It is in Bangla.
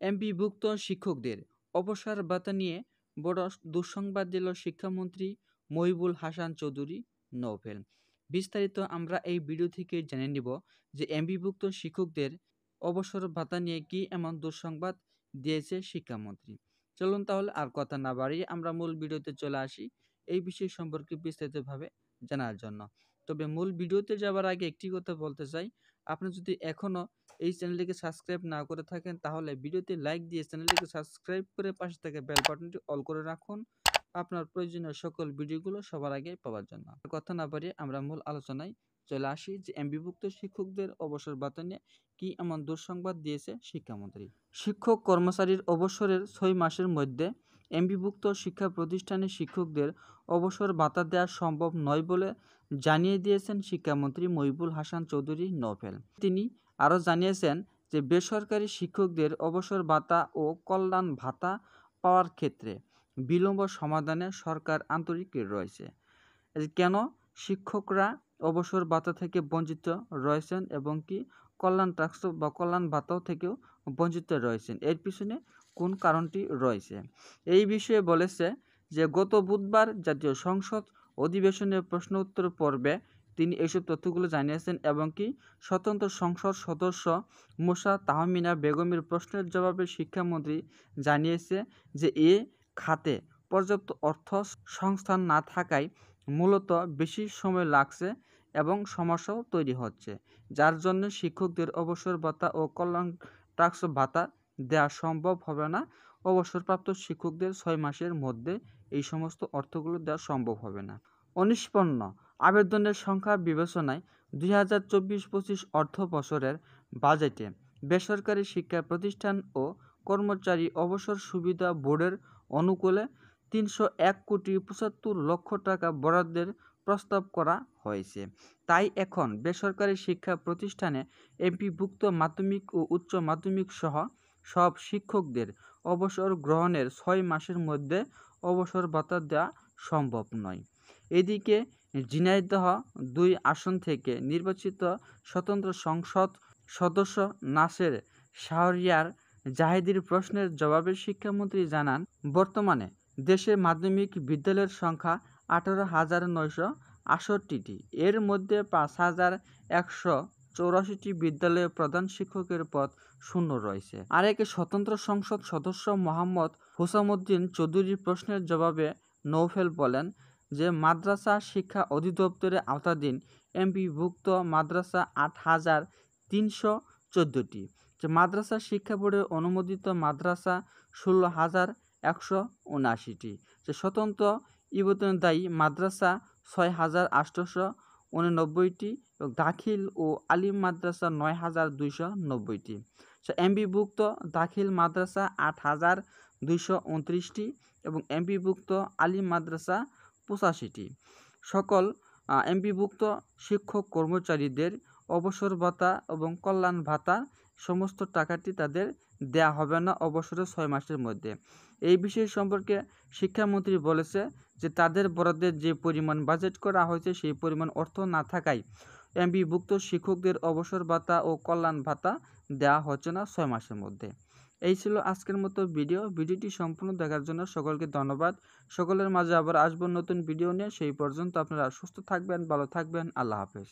এমপিভুক্ত শিক্ষকদের অবসর ভাতা নিয়ে বড় দুঃসংবাদ দিল শিক্ষামন্ত্রী মহিবুল হাসান চৌধুরী নওফেল। বিস্তারিত আমরা এই ভিডিও থেকে জেনে নিব যে এমপিভুক্ত শিক্ষকদের অবসর ভাতা নিয়ে কি এমন দুঃসংবাদ দিয়েছে শিক্ষামন্ত্রী। চলুন তাহলে আর কথা না বাড়িয়ে আমরা মূল ভিডিওতে চলে আসি এই বিষয় সম্পর্কে বিস্তারিতভাবে জানার জন্য। তবে মূল ভিডিওতে যাওয়ার আগে একটি কথা বলতে চাই, আপনি যদি এখনও এই চ্যানেলটিকে সাবস্ক্রাইব না করে থাকেন তাহলে ভিডিওতে লাইক দিয়ে চ্যানেলটিকে সাবস্ক্রাইব করে পাশে থাকা বেল বাটনটি অল করে রাখুন আপনার প্রয়োজনীয় সকল ভিডিওগুলো সবার আগে পাওয়ার জন্য। কথা না বাড়িয়ে আমরা মূল আলোচনায় চলে আসি যে এমপিভুক্ত শিক্ষকদের অবসর ভাতা নিয়ে কি এমন দুঃসংবাদ দিয়েছে শিক্ষামন্ত্রী। শিক্ষক কর্মচারীর অবসরের 6 মাসের মধ্যে এমপিভুক্ত শিক্ষা প্রতিষ্ঠানের শিক্ষকদের অবসর ভাতা দেওয়া সম্ভব নয় বলে জানিয়ে দিয়েছেন শিক্ষামন্ত্রী মহিবুল হাসান চৌধুরী নওফেল। তিনি আরও জানিয়েছেন যে বেসরকারি শিক্ষকদের অবসর ভাতা ও কল্যাণ ভাতা পাওয়ার ক্ষেত্রে বিলম্ব সমাধানে সরকার আন্তরিক রয়েছে। কেন শিক্ষকরা অবসর ভাতা থেকে বঞ্চিত রয়েছেন এবং কি কল্যাণ ট্যাক্স বা কল্যাণ ভাতাও থেকেও বঞ্চিত রয়েছেন, এর পিছনে কোন কারণটি রয়েছে এই বিষয়ে বলেছে যে গত বুধবার জাতীয় সংসদ অধিবেশনের প্রশ্ন উত্তর পর্বে তিনি এইসব তথ্যগুলো জানিয়েছেন এবং কি স্বতন্ত্র সংসদ সদস্য মুসা তাহমিনা বেগমের প্রশ্নের জবাবে শিক্ষামন্ত্রী জানিয়েছে যে এ খাতে পর্যাপ্ত অর্থ সংস্থান না থাকায় মূলত বেশি সময় লাগছে এবং সমস্যাও তৈরি হচ্ছে, যার জন্য শিক্ষকদের অবসর ভাতা ও কল্যাণ ট্যাক্স ভাতা দেওয়া সম্ভব হবে না। অবসরপ্রাপ্ত শিক্ষকদের 6 মাসের মধ্যে এই সমস্ত অর্থগুলো দেওয়া সম্ভব হবে না। অনিষ্পন্ন আবেদনের সংখ্যা বিবেচনায় 2024-25 অর্থ বছরের বাজেটে বেসরকারি শিক্ষা প্রতিষ্ঠান ও কর্মচারী অবসর সুবিধা বোর্ডের অনুকূলে 301 কোটি 75 লক্ষ টাকা বরাদ্দের প্রস্তাব করা হয়েছে। তাই এখন বেসরকারি শিক্ষা প্রতিষ্ঠানে এমপিভুক্ত মাধ্যমিক ও উচ্চ মাধ্যমিক সহ সব শিক্ষকদের অবসর গ্রহণের 6 মাসের মধ্যে অবসর ভাতা দেওয়া সম্ভব নয়। এদিকে ঝিনাইদহ 2 আসন থেকে নির্বাচিত স্বতন্ত্র সংসদ সদস্য নাসের শাহরিয়ার জাহিদির প্রশ্নের জবাবে শিক্ষামন্ত্রী জানান, বর্তমানে দেশে মাধ্যমিক বিদ্যালয়ের সংখ্যা 18,968টি। এর মধ্যে 5,184টি বিদ্যালয়ে প্রধান শিক্ষকের পদ শূন্য রয়েছে। আরেক স্বতন্ত্র সংসদ সদস্য মোহাম্মদ হুসামুদ্দিন চৌধুরীর প্রশ্নের জবাবে নওফেল বলেন যে মাদ্রাসা শিক্ষা অধিদপ্তরের আওতাধীন এমপিভুক্ত মাদ্রাসা 8,314টি, যে মাদ্রাসা শিক্ষা বোর্ডের অনুমোদিত মাদ্রাসা 16,179টি, যে স্বতন্ত্র ইবতদায়ী মাদ্রাসা 6,889টি এবং দাখিল ও আলিম মাদ্রাসা 9,290টি। এমপিভুক্ত দাখিল মাদ্রাসা 8,229টি এবং এমপিভুক্ত আলিম মাদ্রাসা 85টি। সকল এমপিভুক্ত শিক্ষক কর্মচারীদের অবসর ভাতা এবং কল্যাণ ভাতা সমস্ত টাকাটি তাদের দেয়া হবে না অবসরের 6 মাসের মধ্যে। এই বিষয় সম্পর্কে শিক্ষামন্ত্রী বলেছে যে তাদের বরাদ্দের যে পরিমাণ বাজেট করা হয়েছে সেই পরিমাণ অর্থ না থাকায় এমপিভুক্ত শিক্ষকদের অবসর ভাতা ও কল্যাণ ভাতা দেওয়া হচ্ছে না 6 মাসের মধ্যে। এই ছিল আজকের মতো ভিডিওটি সম্পূর্ণ দেখার জন্য সকলকে ধন্যবাদ। সকলের মাঝে আবার আসবো নতুন ভিডিও নিয়ে, সেই পর্যন্ত আপনারা সুস্থ থাকবেন, ভালো থাকবেন। আল্লাহ হাফেজ।